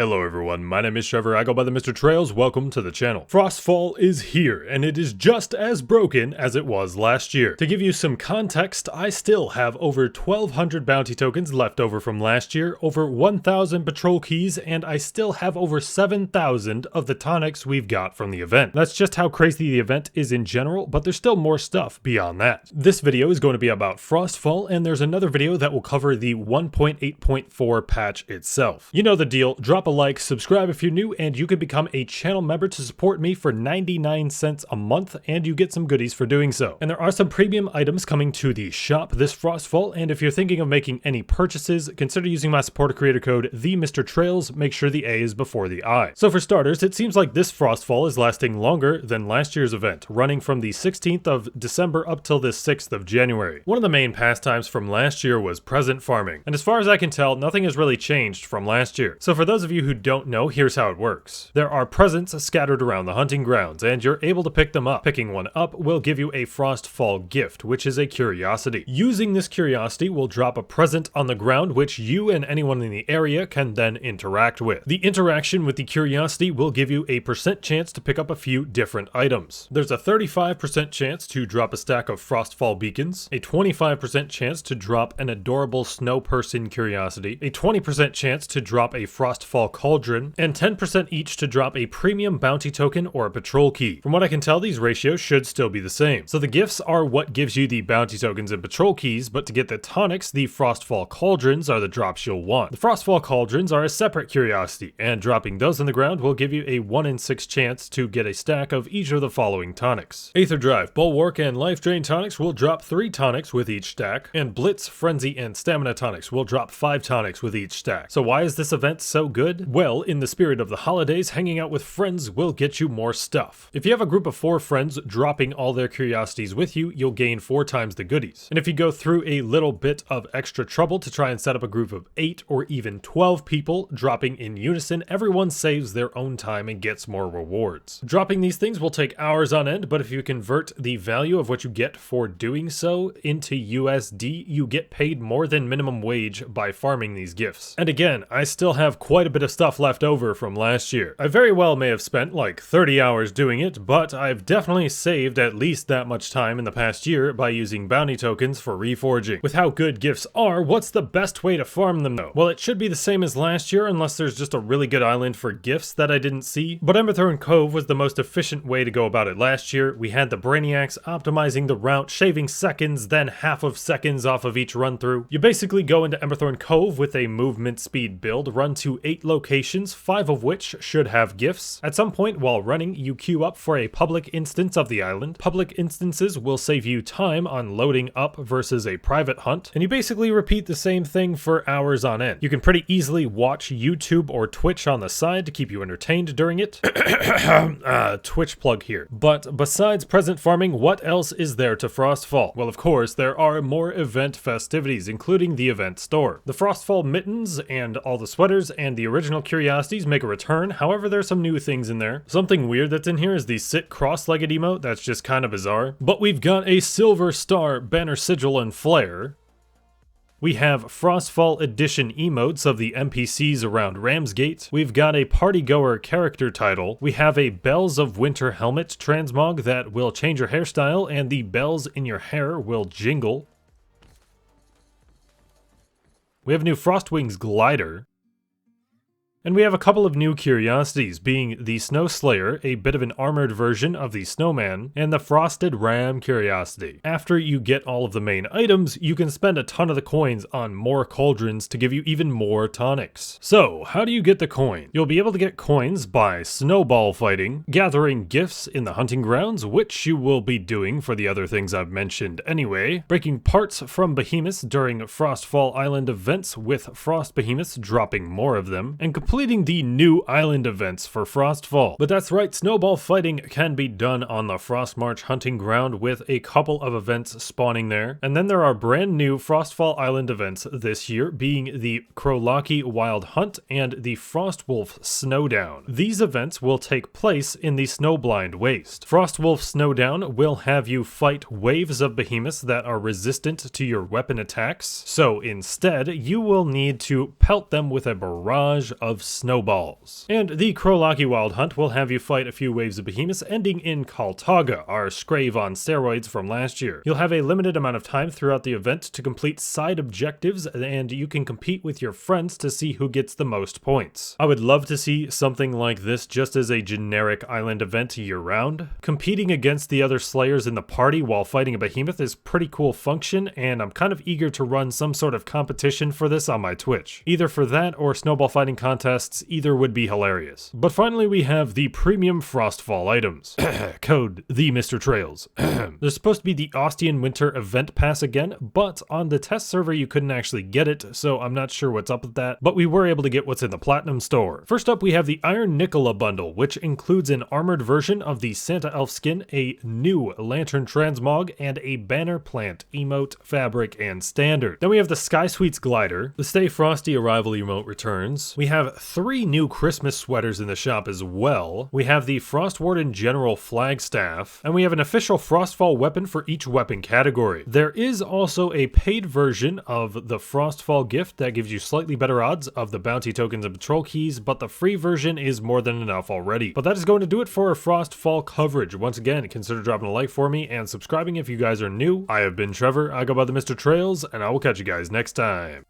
Hello everyone, my name is Trevor, I go by TheMrTrails, welcome to the channel. FROSTFALL is here, and it is just as broken as it was last year. To give you some context, I still have over 1,200 bounty tokens left over from last year, over 1,000 patrol keys, and I still have over 7,000 of the tonics we've got from the event. That's just how crazy the event is in general, but there's still more stuff beyond that. This video is going to be about FROSTFALL, and there's another video that will cover the 1.8.4 patch itself. You know the deal, drop a like, subscribe if you're new, and you can become a channel member to support me for 99 cents a month, and you get some goodies for doing so. And there are some premium items coming to the shop this FROSTFALL, and if you're thinking of making any purchases, consider using my supporter creator code TheMrTrails. Make sure the A is before the I. So for starters, it seems like this FROSTFALL is lasting longer than last year's event, running from the 16th of December up till the 6th of January. One of the main pastimes from last year was present farming, and as far as I can tell, nothing has really changed from last year. So for those of you who don't know, here's how it works. There are presents scattered around the hunting grounds, and you're able to pick them up. Picking one up will give you a FROSTFALL gift, which is a curiosity. Using this curiosity will drop a present on the ground, which you and anyone in the area can then interact with. The interaction with the curiosity will give you a % chance to pick up a few different items. There's a 35% chance to drop a stack of FROSTFALL beacons, a 25% chance to drop an adorable snow person curiosity, a 20% chance to drop a FROSTFALL cauldron, and 10% each to drop a premium bounty token or a patrol key. From what I can tell, these ratios should still be the same. So the gifts are what gives you the bounty tokens and patrol keys, but to get the tonics, the FROSTFALL cauldrons are the drops you'll want. The FROSTFALL cauldrons are a separate curiosity, and dropping those on the ground will give you a 1 in 6 chance to get a stack of each of the following tonics. Aether Drive, Bulwark, and Life Drain tonics will drop 3 tonics with each stack, and Blitz, Frenzy, and Stamina tonics will drop 5 tonics with each stack. So why is this event so good? Well, in the spirit of the holidays, hanging out with friends will get you more stuff. If you have a group of 4 friends dropping all their curiosities with you, you'll gain 4 times the goodies. And if you go through a little bit of extra trouble to try and set up a group of 8 or even 12 people dropping in unison, everyone saves their own time and gets more rewards. Dropping these things will take hours on end, but if you convert the value of what you get for doing so into USD, you get paid more than minimum wage by farming these gifts. And again, I still have quite a bit of stuff left over from last year. I very well may have spent like 30 hours doing it, but I've definitely saved at least that much time in the past year by using bounty tokens for reforging. With how good gifts are, what's the best way to farm them though? Well, it should be the same as last year unless there's just a really good island for gifts that I didn't see, but Emberthorn Cove was the most efficient way to go about it last year. We had the Brainiacs optimizing the route, shaving seconds, then half of seconds off of each run through. You basically go into Emberthorn Cove with a movement speed build, run to 8 locations, 5 of which should have gifts. At some point while running, you queue up for a public instance of the island. Public instances will save you time on loading up versus a private hunt, and you basically repeat the same thing for hours on end. You can pretty easily watch YouTube or Twitch on the side to keep you entertained during it. Twitch plug here. But besides present farming, what else is there to FROSTFALL? Well, of course, there are more event festivities, including the event store. The FROSTFALL mittens and all the sweaters and the original curiosities make a return. However, there's some new things in there. Something weird that's in here is the sit cross-legged emote. That's just kind of bizarre. But we've got a silver star, banner, sigil, and flare. We have FROSTFALL edition emotes of the NPCs around Ramsgate. We've got a partygoer character title. We have a Bells of Winter helmet transmog that will change your hairstyle, and the bells in your hair will jingle. We have a new Frostwings glider. And we have a couple of new curiosities, being the Snow Slayer, a bit of an armored version of the Snowman, and the Frosted Ram curiosity. After you get all of the main items, you can spend a ton of the coins on more cauldrons to give you even more tonics. So, how do you get the coin? You'll be able to get coins by snowball fighting, gathering gifts in the hunting grounds, which you will be doing for the other things I've mentioned anyway, breaking parts from behemoths during FROSTFALL Island events with frost behemoths, dropping more of them, and completing the new island events for FROSTFALL. But that's right, snowball fighting can be done on the Frost March hunting ground with a couple of events spawning there. And then there are brand new FROSTFALL Island events this year, being the Krolaki Wild Hunt and the Frostwolf Snowdown. These events will take place in the Snowblind Waste. Frostwolf Snowdown will have you fight waves of behemoths that are resistant to your weapon attacks, so instead you will need to pelt them with a barrage of of snowballs. And the Krolaki Wild Hunt will have you fight a few waves of behemoths, ending in Kaltaga, our Scrave on steroids from last year. You'll have a limited amount of time throughout the event to complete side objectives, and you can compete with your friends to see who gets the most points. I would love to see something like this just as a generic island event year-round. Competing against the other slayers in the party while fighting a behemoth is pretty cool function, and I'm kind of eager to run some sort of competition for this on my Twitch. Either for that or snowball fighting contests, either would be hilarious. But finally we have the premium FROSTFALL items. Code TheMrTrails. There's supposed to be the Ostian Winter event pass again, but on the test server you couldn't actually get it, so I'm not sure what's up with that, but we were able to get what's in the Platinum store. First up we have the Iron Nicola bundle, which includes an armored version of the Santa Elf skin, a new Lantern Transmog, and a banner plant, emote, fabric, and standard. Then we have the Sky Sweets glider, the Stay Frosty arrival emote returns. We have 3 new Christmas sweaters in the shop as well. We have the Frost Warden General Flagstaff, and we have an official FROSTFALL weapon for each weapon category. There is also a paid version of the FROSTFALL gift that gives you slightly better odds of the bounty tokens and patrol keys, but the free version is more than enough already. But that is going to do it for our FROSTFALL coverage. Once again, consider dropping a like for me and subscribing if you guys are new. I have been Trevor, I go by TheMrTrails, and I will catch you guys next time.